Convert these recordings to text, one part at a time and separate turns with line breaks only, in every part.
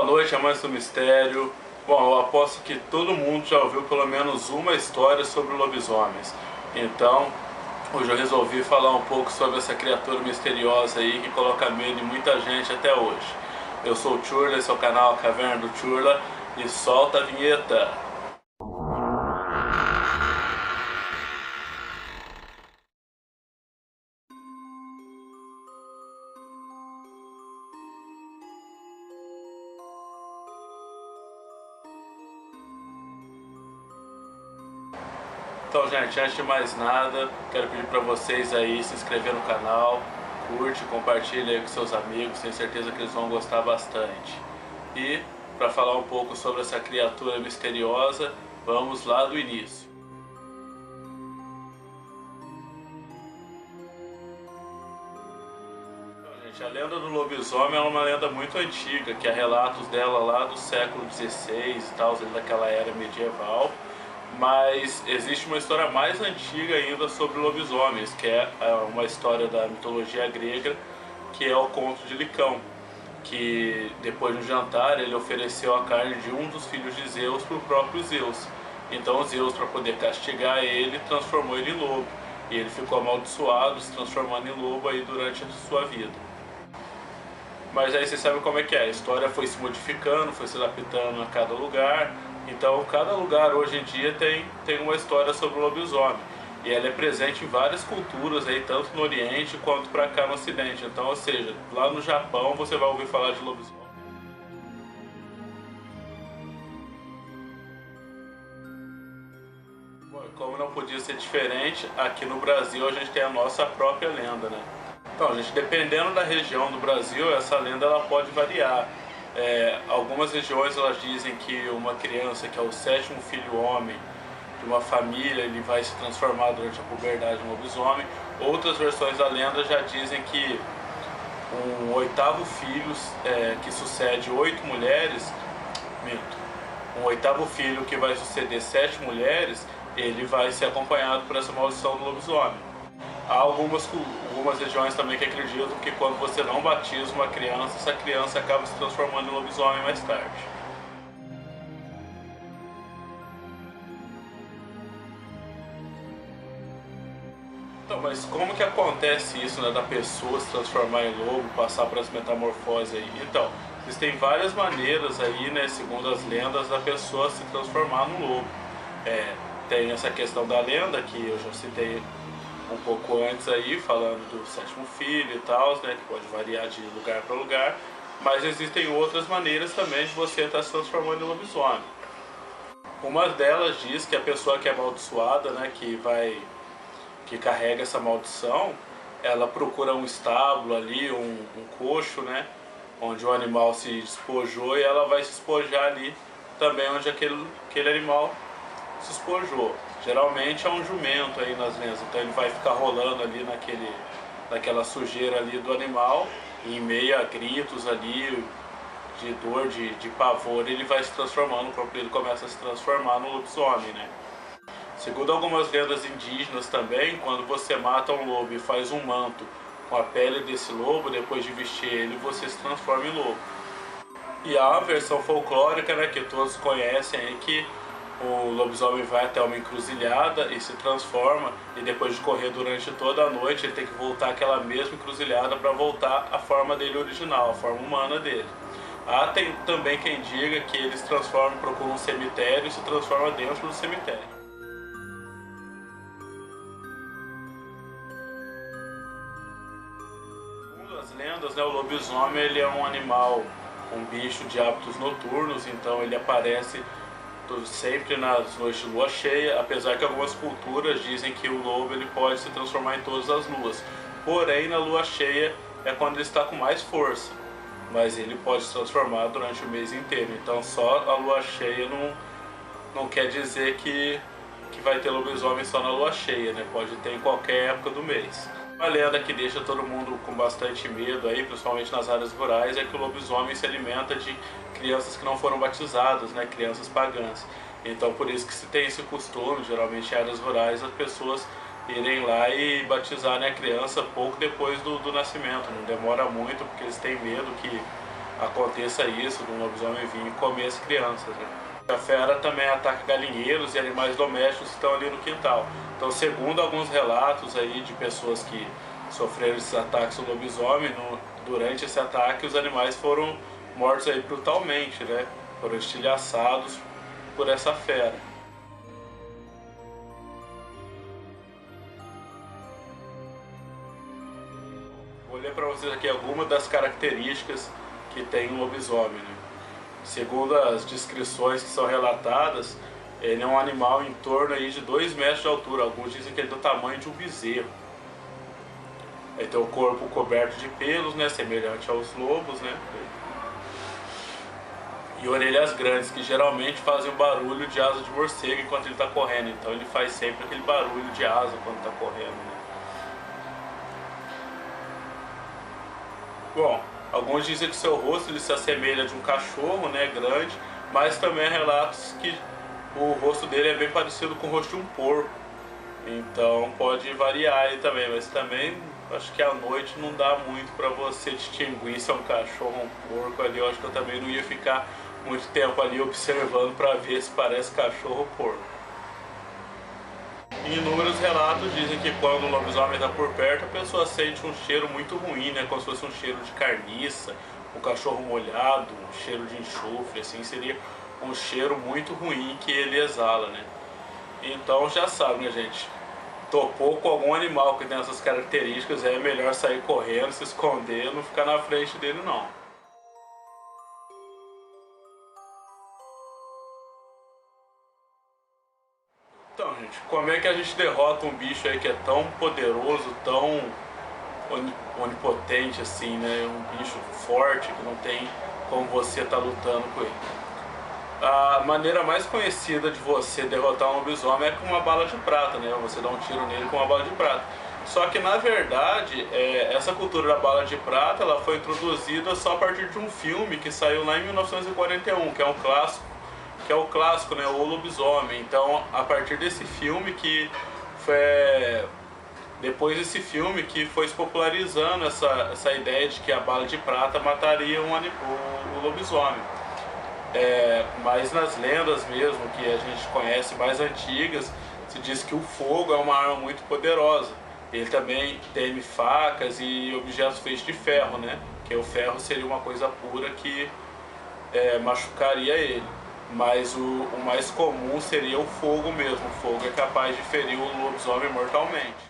noite, amantes do mistério. Bom, eu aposto que todo mundo já ouviu pelo menos uma história sobre lobisomens. Então, hoje eu resolvi falar um pouco sobre essa criatura misteriosa aí que coloca medo em muita gente até hoje. Eu sou o Churla, esse é o canal Caverna do Churla, e solta a vinheta. Então, gente, antes de mais nada, quero pedir para vocês aí se inscrever no canal, curte, compartilha aí com seus amigos, tenho certeza que eles vão gostar bastante. E, para falar um pouco sobre essa criatura misteriosa, vamos lá do início. Então, gente, a lenda do lobisomem é uma lenda muito antiga, que há relatos dela lá do século XVI e tal, daquela era medieval. Mas existe uma história mais antiga ainda sobre lobisomens, que é uma história da mitologia grega, que é o conto de Licão, que depois de um jantar ele ofereceu a carne de um dos filhos de Zeus para o próprio Zeus. Então Zeus, para poder castigar ele, transformou ele em lobo, e ele ficou amaldiçoado, se transformando em lobo aí durante a sua vida. Mas aí você sabe como é que é, a história foi se modificando, foi se adaptando a cada lugar. Então cada lugar hoje em dia tem uma história sobre o lobisomem. E ela é presente em várias culturas aí, tanto no Oriente quanto para cá no Ocidente. Então, ou seja, lá no Japão você vai ouvir falar de lobisomem. Bom, e como não podia ser diferente, aqui no Brasil a gente tem a nossa própria lenda, né? Então, gente, dependendo da região do Brasil, essa lenda ela pode variar. Algumas regiões elas dizem que uma criança que é o sétimo filho homem de uma família, ele vai se transformar durante a puberdade em um lobisomem. Outras versões da lenda já dizem que um oitavo filho que sucede 8 mulheres, um oitavo filho que vai suceder 7 mulheres, ele vai ser acompanhado por essa maldição do lobisomem. Há algumas regiões também que acreditam que quando você não batiza uma criança, essa criança acaba se transformando em lobisomem mais tarde. Então, mas como que acontece isso, né, da pessoa se transformar em lobo, passar por essa metamorfose aí? Então, existem várias maneiras aí, né, segundo as lendas, da pessoa se transformar no lobo. Tem essa questão da lenda, que eu já citei um pouco antes aí, falando do sétimo filho e tal, né, que pode variar de lugar para lugar, mas existem outras maneiras também de você estar se transformando em lobisomem. Uma delas diz que a pessoa que é amaldiçoada, né, que carrega essa maldição, ela procura um estábulo ali, um coxo, né, onde o animal se despojou, e ela vai se despojar ali também onde aquele animal se espojou. Geralmente é um jumento aí nas lendas, então ele vai ficar rolando ali naquela sujeira ali do animal, e em meio a gritos ali de dor, de pavor, ele vai se transformando, o corpo dele começa a se transformar no lobisomem, né? Segundo algumas lendas indígenas também, quando você mata um lobo e faz um manto com a pele desse lobo, depois de vestir ele, você se transforma em lobo. E há a versão folclórica, né, que todos conhecem aí, que o lobisomem vai até uma encruzilhada e se transforma, e depois de correr durante toda a noite ele tem que voltar àquela mesma encruzilhada para voltar à forma dele original, a forma humana dele. Tem também quem diga que ele se transforma, procura um cemitério e se transforma dentro do cemitério. Segundo as lendas, né, o lobisomem ele é um animal, um bicho de hábitos noturnos, então ele aparece sempre nas noites de lua cheia, apesar que algumas culturas dizem que o lobo ele pode se transformar em todas as luas. Porém, na lua cheia é quando ele está com mais força, mas ele pode se transformar durante o mês inteiro. Então só a lua cheia não quer dizer que vai ter lobisomem só na lua cheia, né? Pode ter em qualquer época do mês. Uma lenda que deixa todo mundo com bastante medo aí, principalmente nas áreas rurais, é que o lobisomem se alimenta de crianças que não foram batizadas, né, crianças pagãs. Então por isso que se tem esse costume, geralmente em áreas rurais, as pessoas irem lá e batizarem a criança pouco depois do nascimento. Não demora muito, porque eles têm medo que aconteça isso, de um lobisomem vir e comer as crianças, né? A fera também ataca galinheiros e animais domésticos que estão ali no quintal. Então, segundo alguns relatos aí de pessoas que sofreram esses ataques do lobisomem, durante esse ataque os animais foram mortos aí brutalmente, né? Foram estilhaçados por essa fera. Vou ler para vocês aqui algumas das características que tem o lobisomem, né? Segundo as descrições que são relatadas, ele é um animal em torno aí de 2 metros de altura. Alguns dizem que ele é do tamanho de um bezerro. Ele tem o corpo coberto de pelos, né, semelhante aos lobos, né? E orelhas grandes, que geralmente fazem um barulho de asa de morcego enquanto ele está correndo. Então ele faz sempre aquele barulho de asa quando está correndo, né? Bom, alguns dizem que seu rosto ele se assemelha de um cachorro, né, grande, mas também há relatos que o rosto dele é bem parecido com o rosto de um porco. Então pode variar aí também, mas também acho que à noite não dá muito para você distinguir se é um cachorro ou um porco ali. Eu acho que eu também não ia ficar muito tempo ali observando para ver se parece cachorro ou porco. Inúmeros relatos dizem que quando o lobisomem está por perto, a pessoa sente um cheiro muito ruim, né? Como se fosse um cheiro de carniça, um cachorro molhado, um cheiro de enxofre, assim, seria um cheiro muito ruim que ele exala, né? Então já sabe, né, gente? Topou com algum animal que tem essas características, é melhor sair correndo, se esconder, não ficar na frente dele, não. Então, gente, como é que a gente derrota um bicho aí que é tão poderoso, tão onipotente assim, né? Um bicho forte que não tem como você estar lutando com ele. A maneira mais conhecida de você derrotar um lobisomem é com uma bala de prata, né? Você dá um tiro nele com uma bala de prata. Só que na verdade, essa cultura da bala de prata, ela foi introduzida só a partir de um filme que saiu lá em 1941, que é um clássico, né? O Lobisomem. Então, a partir desse filme que foi depois desse filme que foi se popularizando essa ideia de que a bala de prata mataria o lobisomem. Mas nas lendas mesmo, que a gente conhece mais antigas, se diz que o fogo é uma arma muito poderosa. Ele também teme facas e objetos feitos de ferro, né? Que o ferro seria uma coisa pura que machucaria ele. Mas o mais comum seria o fogo mesmo. O fogo é capaz de ferir o lobisomem mortalmente.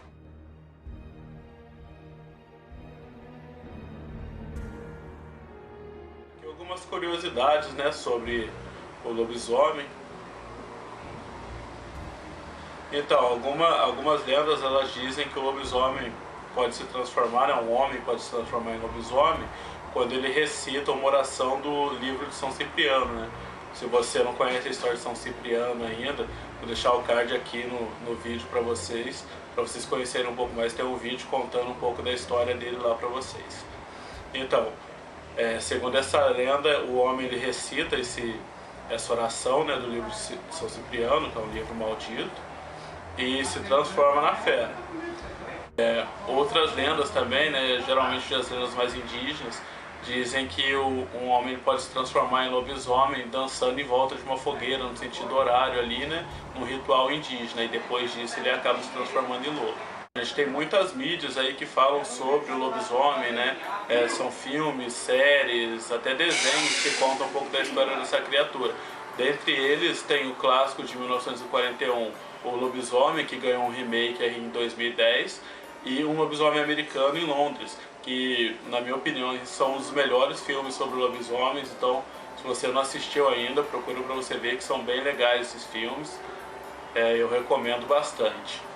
Aqui algumas curiosidades, né, sobre o lobisomem. Então, algumas lendas elas dizem que o lobisomem pode se transformar, um homem pode se transformar em lobisomem quando ele recita uma oração do livro de São Cipriano, né? Se você não conhece a história de São Cipriano ainda, vou deixar o card aqui no vídeo para vocês conhecerem um pouco mais. Tem um vídeo contando um pouco da história dele lá para vocês. Então, segundo essa lenda, o homem ele recita essa oração, né, do livro de São Cipriano, que é um livro maldito, e se transforma na fera. Outras lendas também, né, geralmente as lendas mais indígenas, dizem que um homem pode se transformar em lobisomem dançando em volta de uma fogueira no sentido horário ali, né, num ritual indígena, e depois disso ele acaba se transformando em lobo. A gente tem muitas mídias aí que falam sobre o lobisomem, né? São filmes, séries, até desenhos que contam um pouco da história dessa criatura. Dentre eles tem o clássico de 1941, O Lobisomem, que ganhou um remake aí em 2010, e Um Lobisomem Americano em Londres, que na minha opinião são os melhores filmes sobre lobisomens. Então, se você não assistiu ainda, procure para você ver que são bem legais esses filmes. Eu recomendo bastante.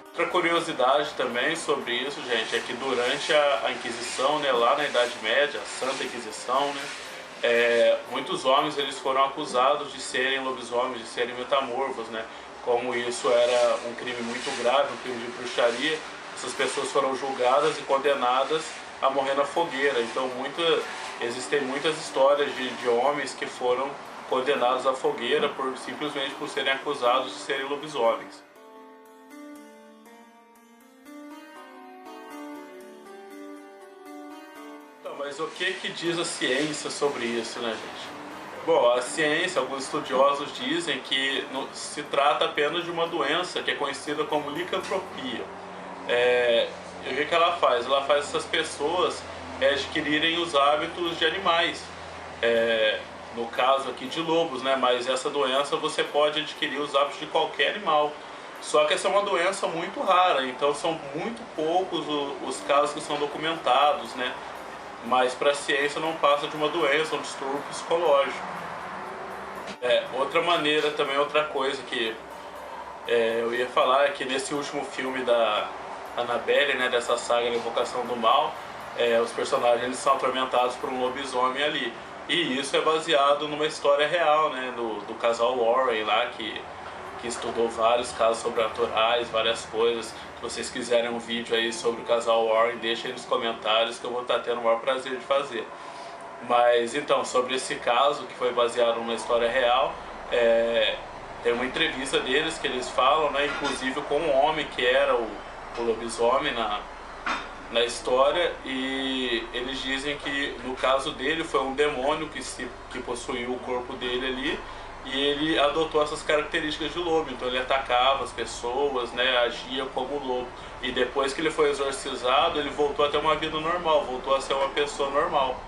Outra curiosidade também sobre isso, gente, é que durante a Inquisição, né, lá na Idade Média, a Santa Inquisição, né, muitos homens eles foram acusados de serem lobisomens, de serem metamorfos, né? Como isso era um crime muito grave, um crime de bruxaria, essas pessoas foram julgadas e condenadas a morrer na fogueira. Então existem muitas histórias de homens que foram condenados à fogueira simplesmente por serem acusados de serem lobisomens. Mas o que diz a ciência sobre isso, né, gente? Bom, a ciência, alguns estudiosos dizem que se trata apenas de uma doença que é conhecida como licantropia. E o que ela faz? Ela faz essas pessoas adquirirem os hábitos de animais. No caso aqui de lobos, né? Mas essa doença você pode adquirir os hábitos de qualquer animal. Só que essa é uma doença muito rara, então são muito poucos os casos que são documentados, né? Mas para a ciência não passa de uma doença, um distúrbio psicológico. Outra maneira também, outra coisa que eu ia falar é que nesse último filme da Annabelle, né, dessa saga da Invocação do Mal, os personagens eles são atormentados por um lobisomem ali. E isso é baseado numa história real, né, do casal Warren lá, que estudou vários casos sobrenaturais, várias coisas. Se vocês quiserem um vídeo aí sobre o casal Warren, deixem aí nos comentários que eu vou estar tendo o maior prazer de fazer. Mas então, sobre esse caso que foi baseado numa história real, tem uma entrevista deles que eles falam, né, inclusive com um homem que era o lobisomem na história, e eles dizem que no caso dele foi um demônio que possuiu o corpo dele ali, e ele adotou essas características de lobo, então ele atacava as pessoas, né, agia como lobo. E depois que ele foi exorcizado, ele voltou a ter uma vida normal, voltou a ser uma pessoa normal.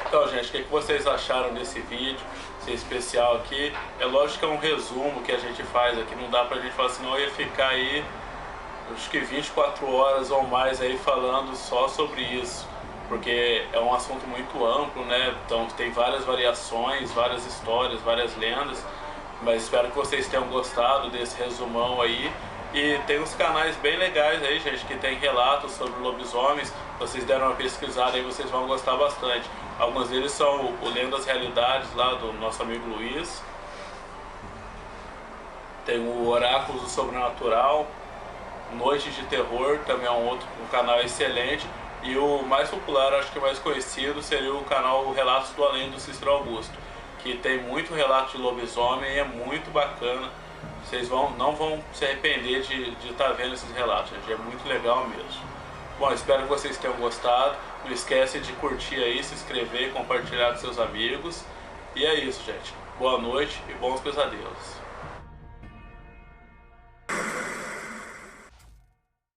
Então, gente, o que vocês acharam desse vídeo, esse especial aqui? É lógico que é um resumo que a gente faz aqui, não dá pra gente falar assim, não, eu ia ficar aí acho que 24 horas ou mais aí falando só sobre isso, porque é um assunto muito amplo, né? Então tem várias variações, várias histórias, várias lendas, mas espero que vocês tenham gostado desse resumão aí. E tem uns canais bem legais aí, gente, que tem relatos sobre lobisomens. Se vocês deram uma pesquisada aí, vocês vão gostar bastante. Alguns deles são o Lendas Realidades lá do nosso amigo Luiz. Tem o Oráculos do Sobrenatural, Noites de Terror, também é um canal excelente. E o mais popular, acho que mais conhecido, seria o canal Relatos do Além do Cícero Augusto, que tem muito relato de lobisomem e é muito bacana. Vocês não vão se arrepender de estar vendo esses relatos, gente. É muito legal mesmo. Bom, espero que vocês tenham gostado. Não esquece de curtir aí, se inscrever e compartilhar com seus amigos. E é isso, gente. Boa noite e bons pesadelos.